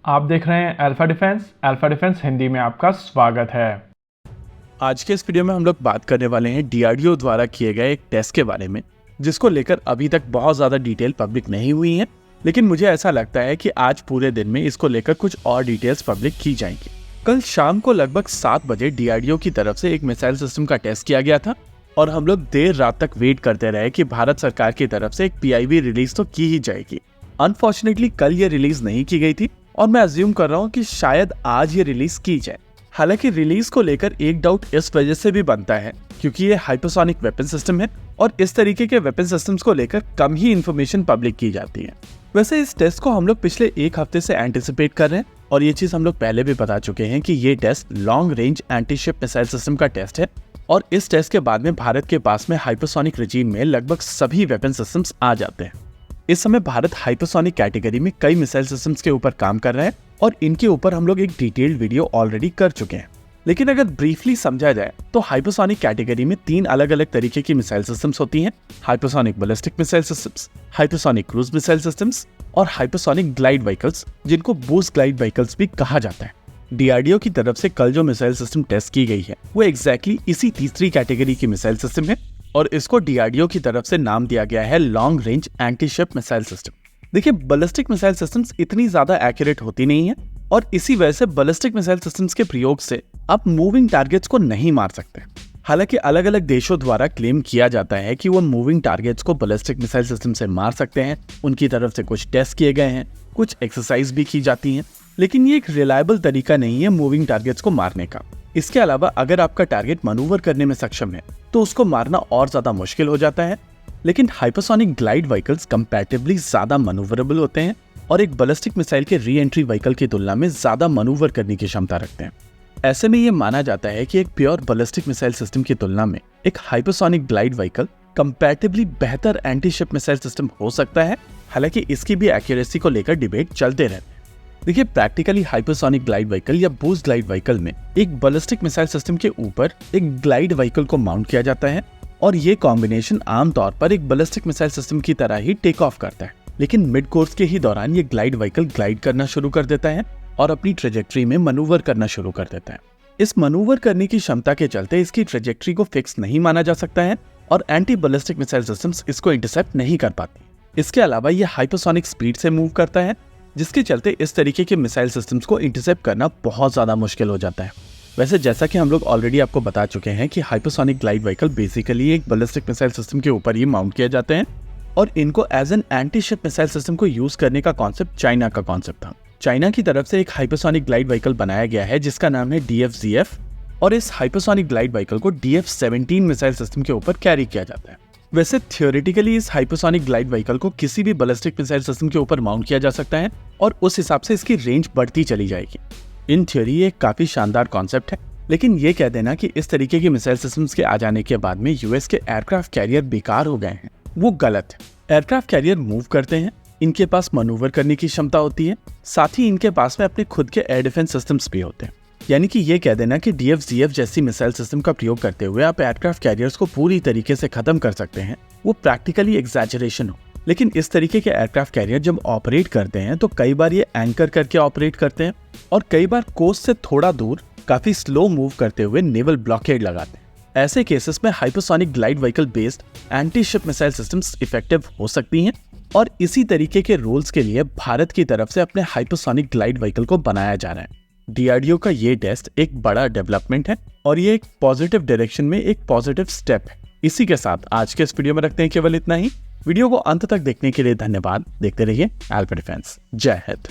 आप देख रहे हैं अल्फा डिफेंस हिंदी में आपका स्वागत है। आज के इस वीडियो में हम लोग बात करने वाले हैं डीआरडीओ द्वारा किए गए एक टेस्ट के बारे में, जिसको लेकर अभी तक बहुत ज़्यादा डिटेल पब्लिक नहीं हुई है, लेकिन मुझे ऐसा लगता है कि आज पूरे दिन में इसको लेकर कुछ और डिटेल्स पब्लिक की जाएंगी। कल शाम को लगभग 7 बजे डीआरडीओ की तरफ से एक मिसाइल सिस्टम का टेस्ट किया गया था और हम लोग देर रात तक वेट करते रहे कि भारत सरकार की तरफ से एक पीआईवी रिलीज तो की ही जाएगी। अनफॉर्चुनेटली कल ये रिलीज नहीं की गई थी और मैं अज्यूम कर रहा हूँ कि शायद आज ये रिलीज की जाए। हालांकि रिलीज को लेकर एक डाउट इस वजह से भी बनता है क्योंकि ये हाइपरसोनिक वेपन सिस्टम है और इस तरीके के वेपन सिस्टम्स को लेकर कम ही इंफॉर्मेशन पब्लिक की जाती है। वैसे इस टेस्ट को हम लोग पिछले एक हफ्ते से एंटिसिपेट कर रहे हैं और ये चीज हम लोग पहले भी बता चुके हैं कि ये test long range anti ship missile system का टेस्ट है और इस टेस्ट के बाद में भारत के पास में हाइपरसोनिक रिजीम में लगभग सभी वेपन सिस्टम्स आ जाते हैं। इस समय भारत हाइपरसोनिक कैटेगरी में कई मिसाइल सिस्टम्स के ऊपर काम कर रहा है और इनके ऊपर हम लोग एक डिटेल्ड वीडियो ऑलरेडी कर चुके हैं। लेकिन अगर ब्रीफली समझा जाए तो हाइपरसोनिक कैटेगरी में 3 अलग अलग तरीके की मिसाइल सिस्टम्स होती हैं: hypersonic ballistic missile systems, hypersonic cruise missile systems और हाइपरसोनिक ग्लाइड व्हीकल्स, जिनको बूस्ट ग्लाइड व्हीकल्स भी कहा जाता है। डीआरडीओ की तरफ से कल जो मिसाइल सिस्टम टेस्ट की गई है वो एग्जैक्टली इसी तीसरी कैटेगरी की मिसाइल सिस्टम है और इसको डीआरडीओ की तरफ से नाम दिया गया है long range anti ship missile system. देखिए, बैलिस्टिक मिसाइल सिस्टम्स इतनी ज्यादा एक्यूरेट होती नहीं है और इसी वजह से बैलिस्टिक मिसाइल सिस्टम्स के प्रयोग से आप मूविंग टारगेट्स को नहीं मार सकते। हालांकि अलग अलग देशों द्वारा क्लेम किया जाता है कि वो मूविंग टारगेट्स को बैलिस्टिक मिसाइल सिस्टम से मार सकते हैं, उनकी तरफ से कुछ टेस्ट किए गए हैं, कुछ एक्सरसाइज भी की जाती हैं, लेकिन ये एक रिलायबल तरीका नहीं है मूविंग टारगेट्स को मारने का। इसके अलावा अगर आपका टारगेट मनूवर करने में सक्षम है तो उसको मारना और ज्यादा मुश्किल हो जाता है। लेकिन हाइपरसोनिक ग्लाइड व्हीकल्स कंपैरेटिवली ज्यादा मनूवरेबल होते हैं और एक बैलिस्टिक मिसाइल के री एंट्री व्हीकल की तुलना में ज्यादा मनूवर करने की क्षमता रखते हैं। ऐसे में ये माना जाता है कि एक प्योर बैलिस्टिक मिसाइल सिस्टम की तुलना में एक हाइपरसोनिक ग्लाइड व्हीकल कंपैरेटिवली बेहतर एंटी शिप मिसाइल सिस्टम हो सकता है। हालांकि इसकी भी एक्यूरेसी को लेकर डिबेट चलते रहते हैं। देखिए, प्रैक्टिकली हाइपरसोनिक ग्लाइड व्हीकल या बूस्ट ग्लाइड व्हीकल में एक बैलिस्टिक मिसाइल सिस्टम के ऊपर एक ग्लाइड व्हीकल को माउंट किया जाता है और ये कॉम्बिनेशन आमतौर पर एक बैलिस्टिक मिसाइल सिस्टम की तरह ही टेक ऑफ करता है। लेकिन मिड कोर्स के ही दौरान ये ग्लाइड व्हीकल ग्लाइड करना शुरू कर देता है और अपनी ट्रेजेक्ट्री में मनूवर करना शुरू कर देता है। इस मनूवर करने की क्षमता के चलते इसकी ट्रेजेक्ट्री को फिक्स नहीं माना जा सकता है और एंटी बैलिस्टिक मिसाइल सिस्टम्स इसको इंटरसेप्ट नहीं कर पाती। इसके अलावा ये हाइपरसोनिक स्पीड से मूव करता है, जिसके चलते इस तरीके के मिसाइल सिस्टम्स को इंटरसेप्ट करना बहुत ज्यादा मुश्किल हो जाता है। वैसे जैसा कि हम लोग ऑलरेडी आपको बता चुके हैं कि हाइपरसोनिक ग्लाइड व्हीकल बेसिकली एक बैलिस्टिक मिसाइल सिस्टम के ऊपर ही माउंट किए जाते हैं और इनको as an anti ship missile system को यूज करने का कॉन्सेप्ट चाइना का कॉन्सेप्ट था। चाइना की तरफ से एक हाइपरसोनिक ग्लाइड व्हीकल बनाया गया है जिसका नाम है DFZF और इस हाइपरसोनिक ग्लाइड व्हीकल को DF-17 मिसाइल सिस्टम के ऊपर कैरी किया जाता है। वैसे थियोरेटिकली इस हाइपरसोनिक ग्लाइड व्हीकल को किसी भी बैलिस्टिक मिसाइल सिस्टम के ऊपर माउंट किया जा सकता है और उस हिसाब से इसकी रेंज बढ़ती चली जाएगी। इन थ्योरी ये काफी शानदार कॉन्सेप्ट है, लेकिन ये कह देना कि इस तरीके के मिसाइल सिस्टम्स के आ जाने के बाद में यूएस के एयरक्राफ्ट कैरियर बेकार हो गए हैं, वो गलत है। एयरक्राफ्ट कैरियर मूव करते हैं, इनके पास मनूवर करने की क्षमता होती है, साथ ही इनके पास में अपने खुद के एयर डिफेंस सिस्टम्स भी होते हैं। यानी कि ये कह देना कि DFZF जैसी मिसाइल सिस्टम का प्रयोग करते हुए आप एयरक्राफ्ट कैरियर्स को पूरी तरीके से खत्म कर सकते हैं, वो प्रैक्टिकली एग्जैजरेशन हो। लेकिन इस तरीके के एयरक्राफ्ट कैरियर जब ऑपरेट करते हैं तो कई बार ये एंकर करके ऑपरेट करते हैं और कई बार कोस्ट से थोड़ा दूर काफी स्लो मूव करते हुए नेवल ब्लॉकेड लगाते हैं। ऐसे केसेस में hypersonic glide vehicle based anti ship missile systems effective हो सकती हैं और इसी तरीके के रोल्स के लिए भारत की तरफ से अपने हाइपरसोनिक ग्लाइड व्हीकल को बनाया जा रहा है। डीआरडीओ का ये टेस्ट एक बड़ा डेवलपमेंट है और ये एक पॉजिटिव डायरेक्शन में एक पॉजिटिव स्टेप है। इसी के साथ आज के इस वीडियो में रखते हैं केवल इतना ही। वीडियो को अंत तक देखने के लिए धन्यवाद। देखते रहिए अल्फा डिफेंस। जय हिंद।